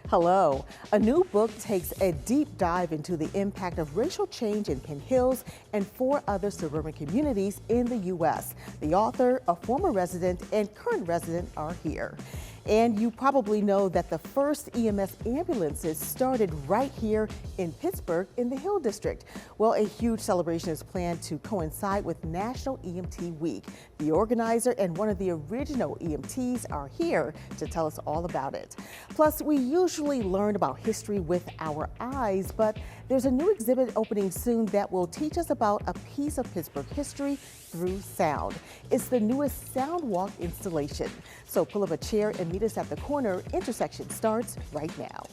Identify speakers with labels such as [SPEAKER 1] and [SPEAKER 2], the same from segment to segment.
[SPEAKER 1] Hello. A new book takes a deep dive into the impact of racial change in Penn Hills and four other suburban communities in the U.S. The author, a former resident, and current resident are here. And you probably know that the first EMS ambulances started right here in Pittsburgh in the Hill District. Well, a huge celebration is planned to coincide with National EMT Week. The organizer and one of the original EMTs are here to tell us all about it. Plus, we usually learn about history with our eyes, but there's a new exhibit opening soon that will teach us about a piece of Pittsburgh history through sound. It's the newest Sound Walk installation. So pull up a chair and meet us at the corner. Intersection starts right now.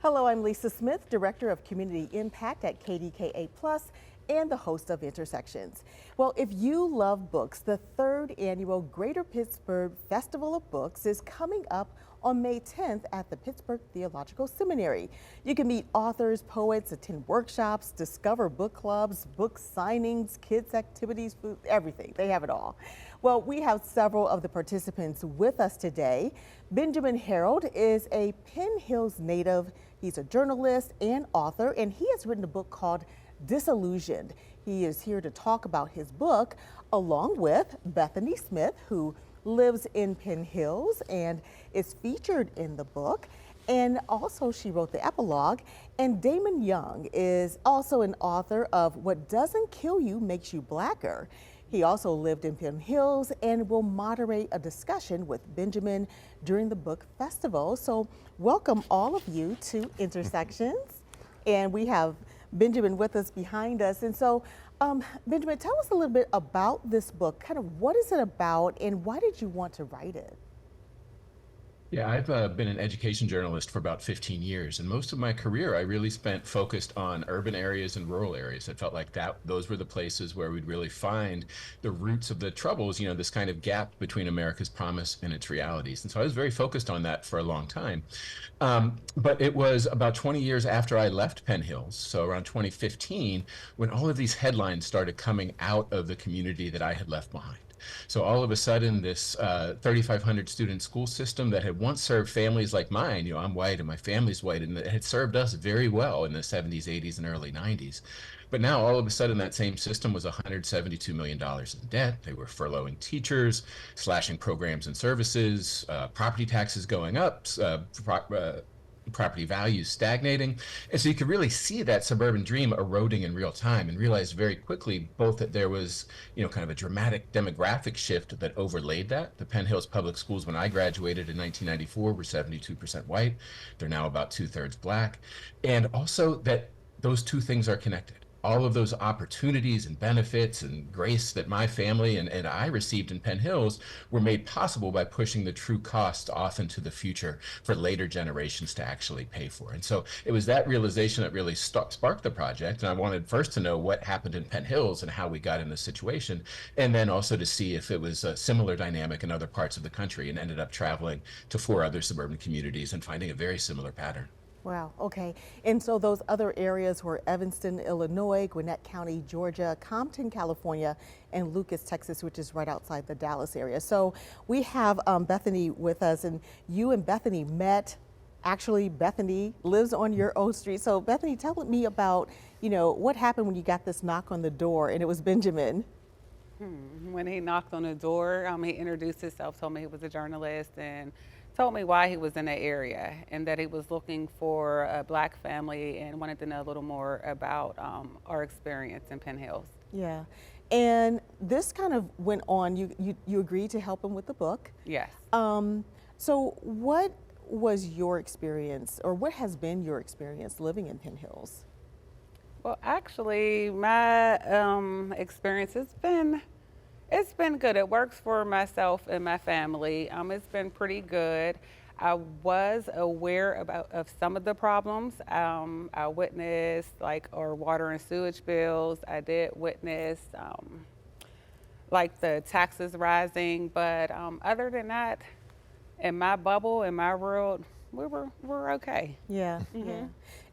[SPEAKER 1] Hello, I'm Lisa Smith, Director of Community Impact at KDKA Plus and the host of Intersections. Well, if you love books, the third annual Greater Pittsburgh Festival of Books is coming up on May 10th at the Pittsburgh Theological Seminary. You can meet authors, poets, attend workshops, discover book clubs, book signings, kids activities, food, everything. They have it all. Well, we have several of the participants with us today. Benjamin Harold is a Penn Hills native. He's a journalist and author, and he has written a book called Disillusioned. He is here to talk about his book along with Bethany Smith, who lives in Penn Hills and is featured in the book. And also she wrote the epilogue. And Damon Young is also an author of What Doesn't Kill You Makes You Blacker. He also lived in Penn Hills and will moderate a discussion with Benjamin during the book festival. So welcome all of you to Intersections. And we have Benjamin with us behind us. And so, Benjamin, tell us a little bit about this book. Kind of what is it about and why did you want to write it?
[SPEAKER 2] Yeah, I've been an education journalist for about 15 years, and most of my career I really spent focused on urban areas and rural areas. It felt like those were the places where we'd really find the roots of the troubles, this kind of gap between America's promise and its realities. And so I was very focused on that for a long time. But it was about 20 years after I left Penn Hills, so around 2015, when all of these headlines started coming out of the community that I had left behind. So all of a sudden, this 3,500 student school system that had once served families like mine, I'm white and my family's white, and it had served us very well in the 70s, 80s, and early 90s. But now all of a sudden that same system was $172 million in debt. They were furloughing teachers, slashing programs and services, property taxes going up, property values stagnating. And so you could really see that suburban dream eroding in real time and realize very quickly both that there was, kind of a dramatic demographic shift that overlaid that. The Penn Hills public schools, when I graduated in 1994, were 72% white. They're now about 2/3 black. And also that those two things are connected. All of those opportunities and benefits and grace that my family and I received in Penn Hills were made possible by pushing the true cost off into the future for later generations to actually pay for. And so it was that realization that really sparked the project. And I wanted first to know what happened in Penn Hills and how we got in this situation, and then also to see if it was a similar dynamic in other parts of the country, and ended up traveling to 4 other suburban communities and finding a very similar pattern.
[SPEAKER 1] Wow, okay. And so those other areas were Evanston, Illinois, Gwinnett County, Georgia, Compton, California, and Lucas, Texas, which is right outside the Dallas area. So we have Bethany with us, and you and Bethany met. Actually, Bethany lives on your own street. So Bethany, tell me about, what happened when you got this knock on the door and it was Benjamin.
[SPEAKER 3] When he knocked on the door, he introduced himself, told me he was a journalist, and told me why he was in the area and that he was looking for a black family and wanted to know a little more about our experience in Penn Hills.
[SPEAKER 1] Yeah, and this kind of went on. You agreed to help him with the book.
[SPEAKER 3] Yes.
[SPEAKER 1] So what was your experience, or what has been your experience living in Penn Hills?
[SPEAKER 3] Well, actually, my experience has been It's been good. It works for myself and my family. It's been pretty good. I was aware of some of the problems. I witnessed our water and sewage bills. I did witness the taxes rising, but other than that, in my bubble, in my world, we're okay.
[SPEAKER 1] Yeah, yeah.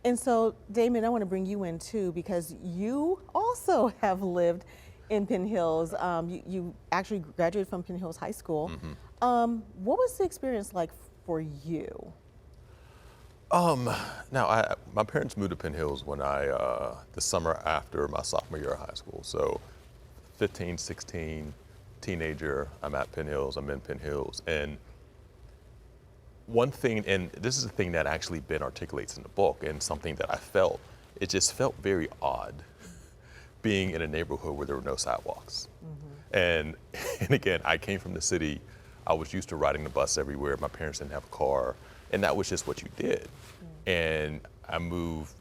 [SPEAKER 1] And so, Damon, I want to bring you in too because you also have lived in Penn Hills. You actually graduated from Penn Hills High School. What was the experience like for you?
[SPEAKER 4] Now, my parents moved to Penn Hills when the summer after my sophomore year of high school. So 15, 16, teenager, I'm at Penn Hills, I'm in Penn Hills. And one thing, and this is a thing that actually Ben articulates in the book and something that I felt, it just felt very odd being in a neighborhood where there were no sidewalks. And again, I came from the city. I was used to riding the bus everywhere. My parents didn't have a car, and that was just what you did. And I moved,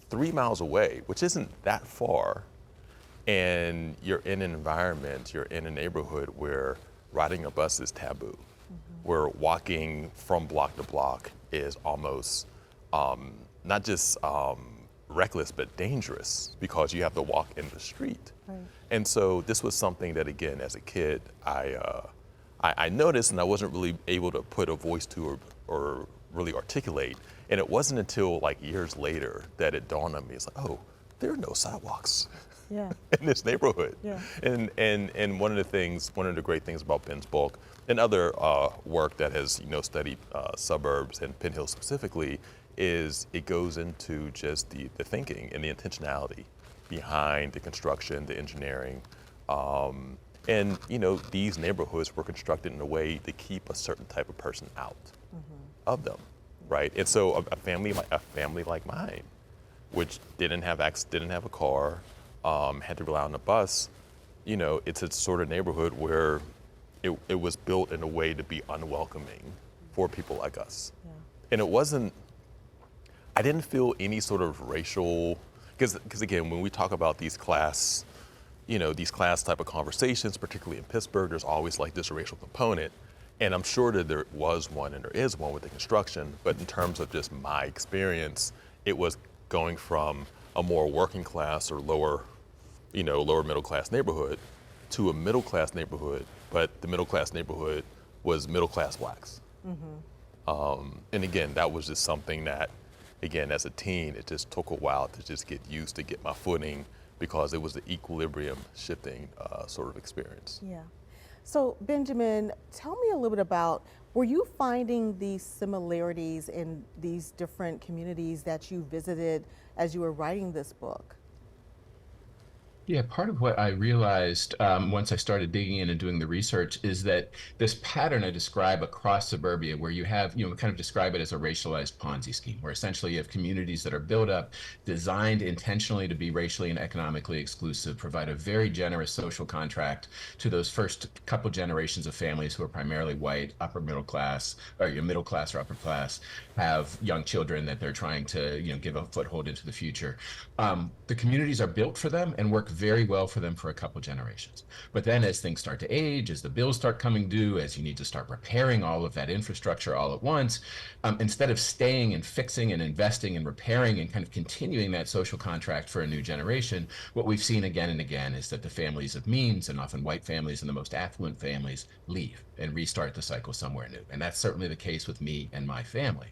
[SPEAKER 4] 3 miles away, which isn't that far, and you're in an environment, you're in a neighborhood where riding a bus is taboo, where walking from block to block is almost not just reckless, but dangerous because you have to walk in the street.
[SPEAKER 1] Right.
[SPEAKER 4] And so this was something that, again, as a kid, I noticed, and I wasn't really able to put a voice to or really articulate. And it wasn't until like years later that it dawned on me. It's like, oh, there are no sidewalks
[SPEAKER 1] Yeah.
[SPEAKER 4] in this neighborhood.
[SPEAKER 1] Yeah.
[SPEAKER 4] And one of the great things about Ben's book and other work that has studied suburbs and Penn Hills specifically is it goes into just the thinking and the intentionality behind the construction, the engineering. And these neighborhoods were constructed in a way to keep a certain type of person out of them, right? And so a family like mine, which didn't have a car, had to rely on a bus, it's a sort of neighborhood where it was built in a way to be unwelcoming for people like us.
[SPEAKER 1] Yeah.
[SPEAKER 4] And I didn't feel any sort of racial, because again, when we talk about these class type of conversations, particularly in Pittsburgh, there's always like this racial component. And I'm sure that there was one and there is one with the construction, but in terms of just my experience, it was going from a more working class or lower middle class neighborhood to a middle class neighborhood, but the middle class neighborhood was middle class blacks. And again, that was just something that, again, as a teen, it just took a while to just get used to get my footing because it was the equilibrium shifting sort of experience.
[SPEAKER 1] Yeah. So Benjamin, tell me a little bit about, were you finding these similarities in these different communities that you visited as you were writing this book?
[SPEAKER 2] Yeah, part of what I realized once I started digging in and doing the research is that this pattern I describe across suburbia, where you have, kind of describe it as a racialized Ponzi scheme, where essentially you have communities that are built up, designed intentionally to be racially and economically exclusive, provide a very generous social contract to those first couple generations of families who are primarily white, upper middle class, or your middle class or upper class, have young children that they're trying to, give a foothold into the future. The communities are built for them and work very well for them for a couple generations. But then as things start to age, as the bills start coming due, as you need to start repairing all of that infrastructure all at once, instead of staying and fixing and investing and repairing and kind of continuing that social contract for a new generation, what we've seen again and again is that the families of means, and often white families and the most affluent families, leave and restart the cycle somewhere new. And that's certainly the case with me and my family.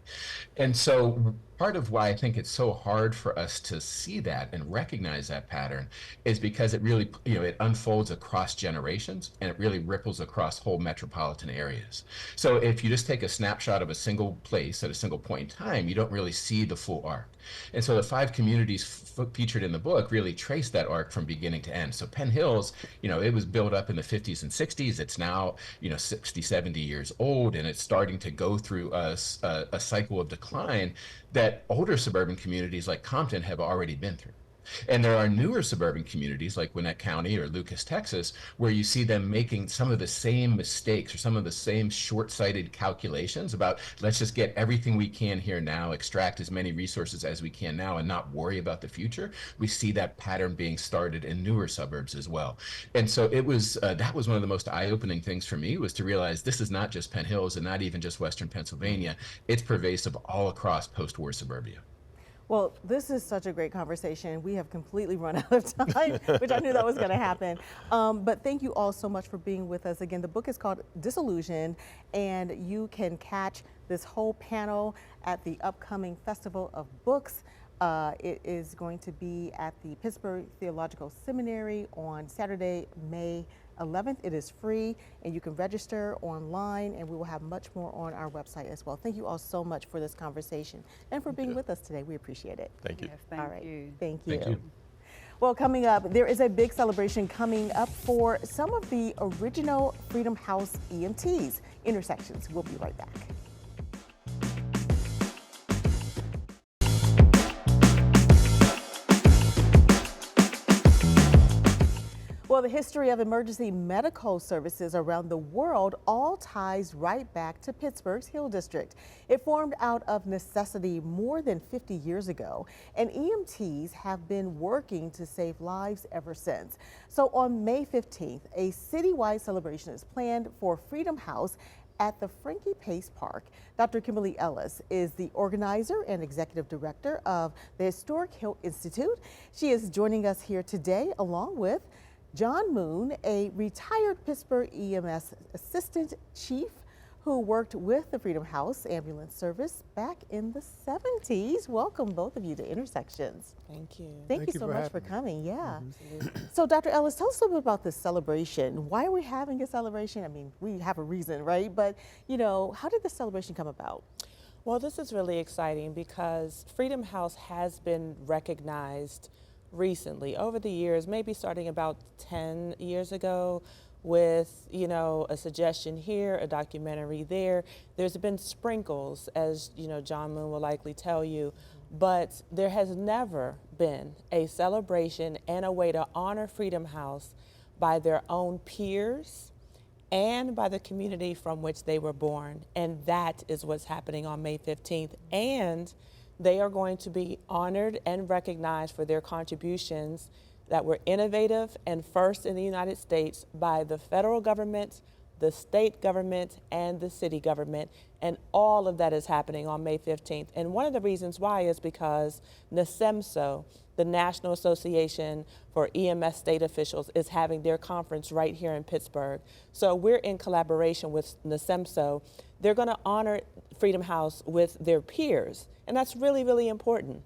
[SPEAKER 2] And so part of why I think it's so hard for us to see that and recognize that pattern is because it really, it unfolds across generations and it really ripples across whole metropolitan areas. So if you just take a snapshot of a single place at a single point in time, you don't really see the full arc. And so the 5 communities featured in the book really trace that arc from beginning to end. So Penn Hills, it was built up in the 50s and 60s. It's now, 60, 70 years old, and it's starting to go through a cycle of decline that older suburban communities like Compton have already been through. And there are newer suburban communities like Gwinnett County or Lucas, Texas, where you see them making some of the same mistakes or some of the same short-sighted calculations about let's just get everything we can here now, extract as many resources as we can now and not worry about the future. We see that pattern being started in newer suburbs as well. And so it was that was one of the most eye-opening things for me, was to realize this is not just Penn Hills and not even just Western Pennsylvania. It's pervasive all across post-war suburbia.
[SPEAKER 1] Well, this is such a great conversation. We have completely run out of time, which I knew that was going to happen. But thank you all so much for being with us. Again, the book is called Disillusioned, and you can catch this whole panel at the upcoming Festival of Books. It is going to be at the Pittsburgh Theological Seminary on Saturday, May 11th. It is free, and you can register online, and we will have much more on our website as well. Thank you all so much for this conversation and for being with us today. We appreciate it.
[SPEAKER 4] Thank you.
[SPEAKER 3] Yes, thank
[SPEAKER 1] All right.
[SPEAKER 3] you.
[SPEAKER 1] Thank you.
[SPEAKER 2] Thank you.
[SPEAKER 1] Well, coming up, there is a big celebration coming up for some of the original Freedom House EMTs. Intersections. We'll be right back. Well, the history of emergency medical services around the world all ties right back to Pittsburgh's Hill District. It formed out of necessity more than 50 years ago, and EMTs have been working to save lives ever since. So on May 15th, a citywide celebration is planned for Freedom House at the Frankie Pace Park. Dr. Kimberly Ellis is the organizer and executive director of the Historic Hill Institute. She is joining us here today along with John Moon, a retired Pittsburgh EMS assistant chief who worked with the Freedom House ambulance service back in the 70s. Welcome both of you to Intersections.
[SPEAKER 5] Thank you.
[SPEAKER 1] Thank you so much for coming. Yeah. So Dr. Ellis, tell us a little bit about this celebration. Why are we having a celebration? I mean, we have a reason, right? But, you know, how did the celebration come about?
[SPEAKER 5] Well, this is really exciting because Freedom House has been recognized recently over the years, maybe starting about 10 years ago with, you know, a suggestion here, a documentary there. There's been sprinkles, as, you know, John Moon will likely tell you, but there has never been a celebration and a way to honor Freedom House by their own peers and by the community from which they were born. And that is what's happening on May 15th. And they are going to be honored and recognized for their contributions that were innovative and first in the United States by the federal government, the state government, and the city government. And all of that is happening on May 15th. And one of the reasons why is because NASEMSO, the National Association for EMS State Officials, is having their conference right here in Pittsburgh. So we're in collaboration with NASEMSO. They're going to honor Freedom House with their peers. And that's really, really important.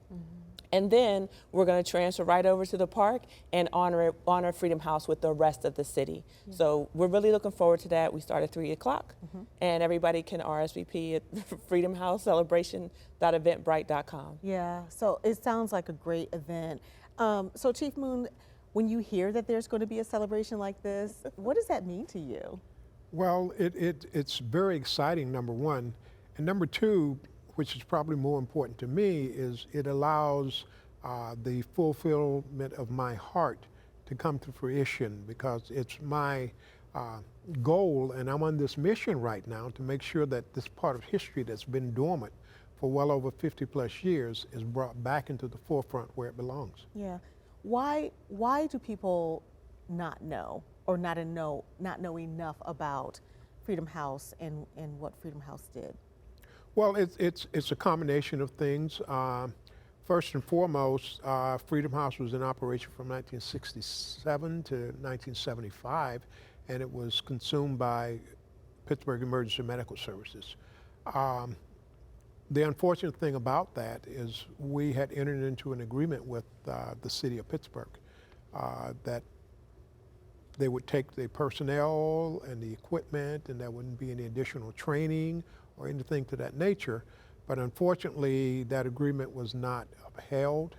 [SPEAKER 5] And then we're going to transfer right over to the park and honor Freedom House with the rest of the city. So we're really looking forward to that. We start at 3 o'clock, and everybody can RSVP at freedomhousecelebration.eventbrite.com.
[SPEAKER 1] Yeah, so it sounds like a great event. So Chief Moon, when you hear that there's going to be a celebration like this, what does that mean to you?
[SPEAKER 6] Well, it's very exciting, number one. And number two, which is probably more important to me, is it allows the fulfillment of my heart to come to fruition, because it's my goal, and I'm on this mission right now to make sure that this part of history that's been dormant for well over 50 plus years is brought back into the forefront where it belongs.
[SPEAKER 1] Yeah. Why do people not know or not know enough about Freedom House and what Freedom House did?
[SPEAKER 6] Well, it's a combination of things. First and foremost, Freedom House was in operation from 1967 to 1975, and it was consumed by Pittsburgh Emergency Medical Services. The unfortunate thing about that is we had entered into an agreement with the city of Pittsburgh that they would take the personnel and the equipment, and there wouldn't be any additional training or anything to that nature. But unfortunately, that agreement was not upheld,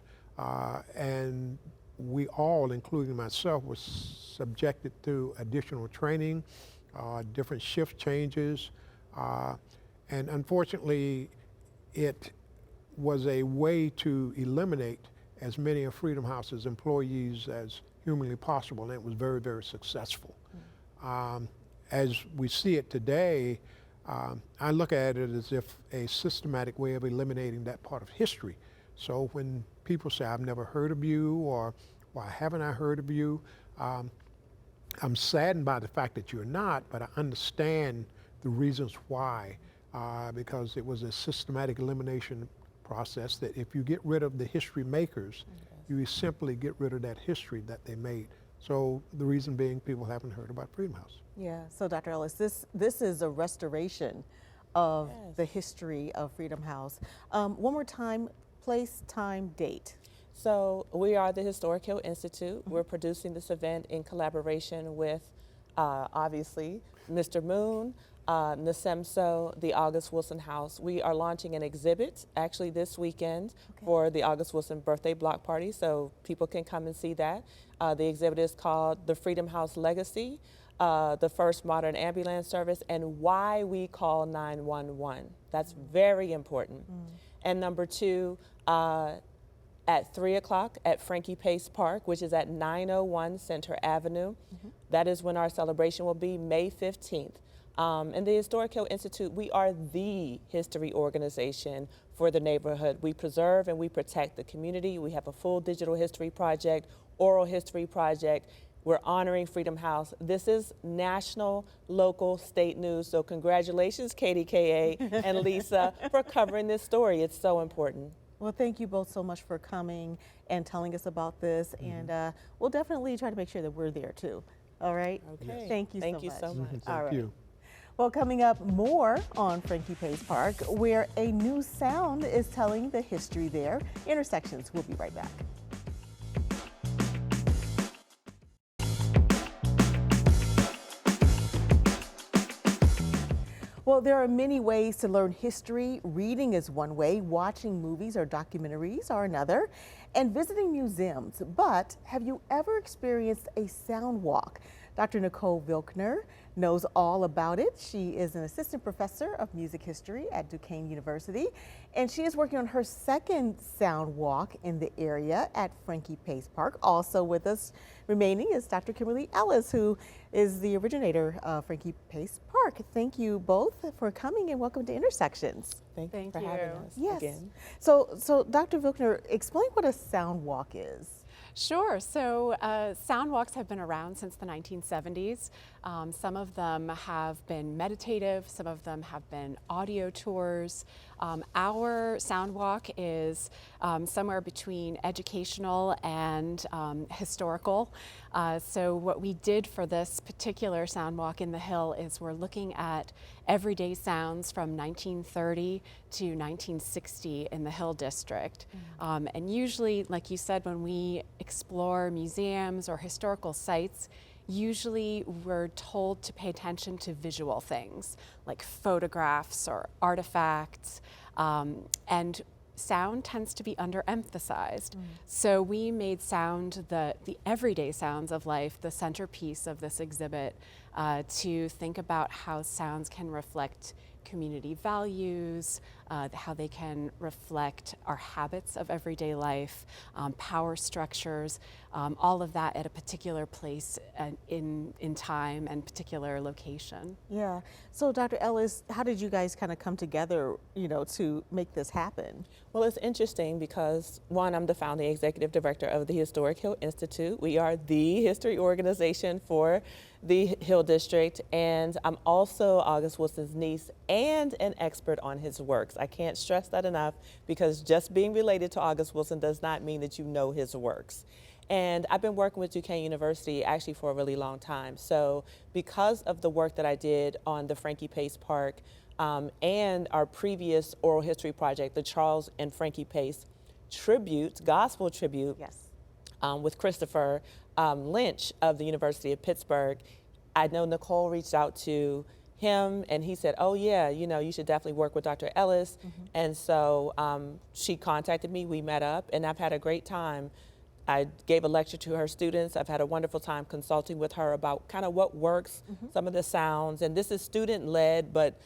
[SPEAKER 6] and we all, including myself, was subjected to additional training, different shift changes, and unfortunately, it was a way to eliminate as many of Freedom House's employees as humanly possible, and it was very, very successful. As we see it today, I look at it as if a systematic way of eliminating that part of history. So when people say, I've never heard of you, or why haven't I heard of you, I'm saddened by the fact that you're not, but I understand the reasons why, because it was a systematic elimination process that if you get rid of the history makers, you simply get rid of that history that they made. So the reason being, people haven't heard about Freedom House.
[SPEAKER 1] Yeah, so Dr. Ellis, this is a restoration of
[SPEAKER 5] Yes.
[SPEAKER 1] the history of Freedom House. One more time, place, time, date.
[SPEAKER 5] So we are the Historic Hill Institute. We're producing this event in collaboration with, obviously, Mr. Moon, NSEMSO, the August Wilson House. We are launching an exhibit actually this weekend for the August Wilson birthday block party, so people can come and see that. The exhibit is called The Freedom House Legacy, the first modern ambulance service, and why we call 911. That's very important. And number two, at 3 o'clock at Frankie Pace Park, which is at 901 Center Avenue. That is when our celebration will be, May 15th. And the Historic Hill Institute, we are the history organization for the neighborhood. We preserve and we protect the community. We have a full digital history project, oral history project. We're honoring Freedom House. This is national, local, state news. So congratulations, KDKA and Lisa, for covering this story. It's so important.
[SPEAKER 1] Well, thank you both so much for coming and telling us about this, and we'll definitely try to make sure that we're there too. All right?
[SPEAKER 5] Okay.
[SPEAKER 1] Thank you
[SPEAKER 5] Thank
[SPEAKER 1] so
[SPEAKER 5] you
[SPEAKER 1] much.
[SPEAKER 5] so much.
[SPEAKER 6] Thank
[SPEAKER 1] All right.
[SPEAKER 6] you.
[SPEAKER 1] Well, coming up, more on Frankie Pace Park, where a new sound is telling the history there. Intersections. We'll be right back. Well, there are many ways to learn history. Reading is one way, watching movies or documentaries are another, and visiting museums. But have you ever experienced a sound walk? Dr. Nicole Vilkner knows all about it. She is an assistant professor of music history at Duquesne University, and she is working on her second sound walk in the area at Frankie Pace Park. Also with us remaining is Dr. Kimberly Ellis, who is the originator of Frankie Pace Park. Thank you both for coming, and welcome to Intersections.
[SPEAKER 5] Thank you
[SPEAKER 3] Thank
[SPEAKER 5] for having
[SPEAKER 3] you.
[SPEAKER 5] us
[SPEAKER 1] Yes.
[SPEAKER 5] again.
[SPEAKER 1] So Dr. Vilkner, explain what a sound walk is.
[SPEAKER 7] Sure. So sound walks have been around since the 1970s. Some of them have been meditative, some of them have been audio tours. Our sound walk is somewhere between educational and historical. So what we did for this particular sound walk in the Hill is we're looking at everyday sounds from 1930 to 1960 in the Hill District. And usually, like you said, when we explore museums or historical sites, usually we're told to pay attention to visual things like photographs or artifacts, and sound tends to be underemphasized. So we made sound, the everyday sounds of life, the centerpiece of this exhibit, to think about how sounds can reflect community values, how they can reflect our habits of everyday life, power structures, all of that at a particular place in time and particular location.
[SPEAKER 1] Yeah. So Dr. Ellis, how did you guys kind of come together, to make this happen?
[SPEAKER 5] Well, it's interesting because, one, I'm the founding executive director of the Historic Hill Institute. We are the history organization for the Hill District, and I'm also August Wilson's niece and an expert on his works. I can't stress that enough, because just being related to August Wilson does not mean that you know his works. And I've been working with Duquesne University actually for a really long time. So because of the work that I did on the Frankie Pace Park and our previous oral history project, the Charles and Frankie Pace tribute, gospel tribute,
[SPEAKER 1] Yes.
[SPEAKER 5] with Christopher Lynch of the University of Pittsburgh, I know Nicole reached out to him and he said, oh yeah, you should definitely work with Dr. Ellis. And so she contacted me, we met up, and I've had a great time. I gave a lecture to her students. I've had a wonderful time consulting with her about kind of what works, some of the sounds, and this is student-led, but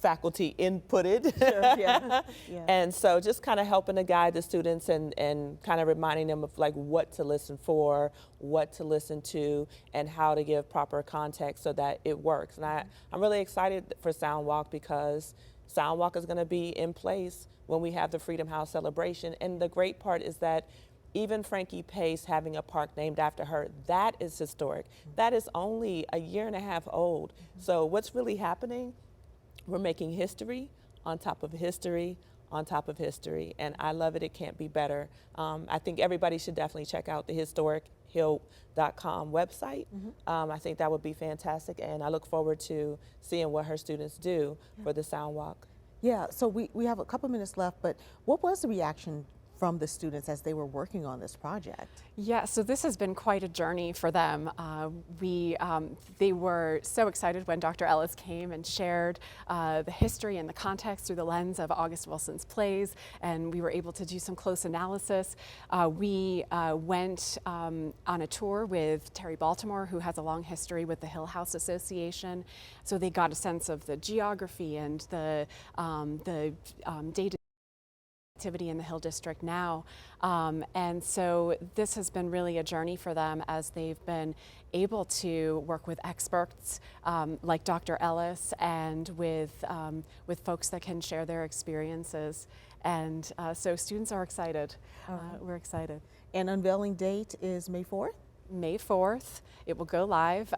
[SPEAKER 5] faculty inputted.
[SPEAKER 1] Sure, yeah. Yeah.
[SPEAKER 5] And so just kind of helping to guide the students and kind of reminding them of like what to listen for, what to listen to, and how to give proper context so that it works. And I'm really excited for Sound Walk, because Sound Walk is going to be in place when we have the Freedom House celebration. And the great part is that even Frankie Pace having a park named after her, that is historic. That is only a year and a half old. So what's really happening? We're making history on top of history on top of history, and I love it. It can't be better. I think everybody should definitely check out the historichill.com website. I think that would be fantastic, and I look forward to seeing what her students do for the Sound Walk.
[SPEAKER 1] Yeah, so we have a couple minutes left, but what was the reaction from the students as they were working on this project?
[SPEAKER 7] Yeah, so this has been quite a journey for them. They were so excited when Dr. Ellis came and shared the history and the context through the lens of August Wilson's plays, and we were able to do some close analysis. We went on a tour with Terry Baltimore, who has a long history with the Hill House Association, so they got a sense of the geography and the data activity in the Hill District now. And so this has been really a journey for them as they've been able to work with experts like Dr. Ellis and with folks that can share their experiences. And so students are excited. We're excited.
[SPEAKER 1] And unveiling date is May 4th?
[SPEAKER 7] May 4th. It will go live.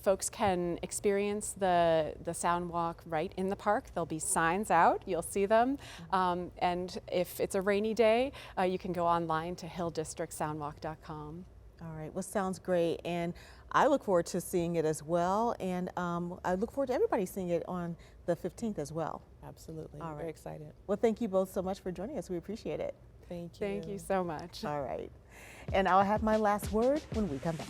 [SPEAKER 7] Folks can experience the Sound Walk right in the park. There'll be signs out, you'll see them. And if it's a rainy day, you can go online to hilldistrictsoundwalk.com.
[SPEAKER 1] All right, well, sounds great. And I look forward to seeing it as well. And I look forward to everybody seeing it on the 15th as well.
[SPEAKER 5] Absolutely,
[SPEAKER 1] All right.
[SPEAKER 5] very excited.
[SPEAKER 1] Well, thank you both so much for joining us. We appreciate it.
[SPEAKER 5] Thank you.
[SPEAKER 7] Thank you so much.
[SPEAKER 1] All right. And I'll have my last word when we come back.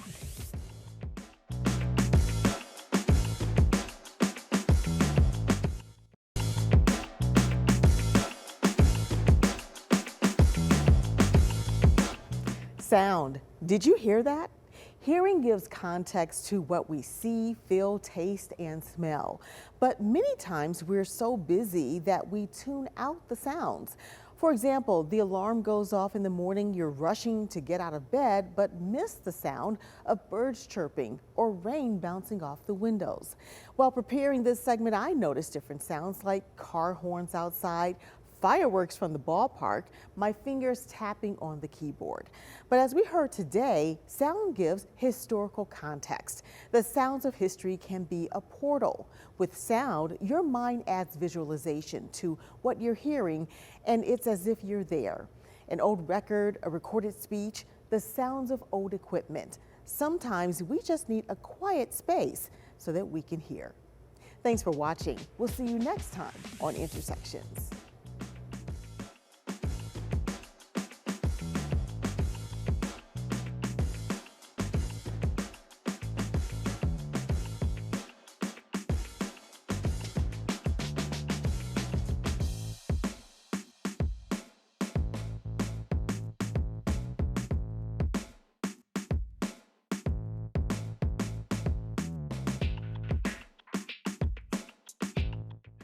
[SPEAKER 1] Sound. Did you hear that? Hearing gives context to what we see, feel, taste, and smell. But many times we're so busy that we tune out the sounds. For example, the alarm goes off in the morning, you're rushing to get out of bed, but miss the sound of birds chirping or rain bouncing off the windows. While preparing this segment, I noticed different sounds like car horns outside, fireworks from the ballpark, my fingers tapping on the keyboard. But as we heard today, sound gives historical context. The sounds of history can be a portal. With sound, your mind adds visualization to what you're hearing, and it's as if you're there. An old record, a recorded speech, the sounds of old equipment. Sometimes we just need a quiet space so that we can hear. Thanks for watching. We'll see you next time on Intersections.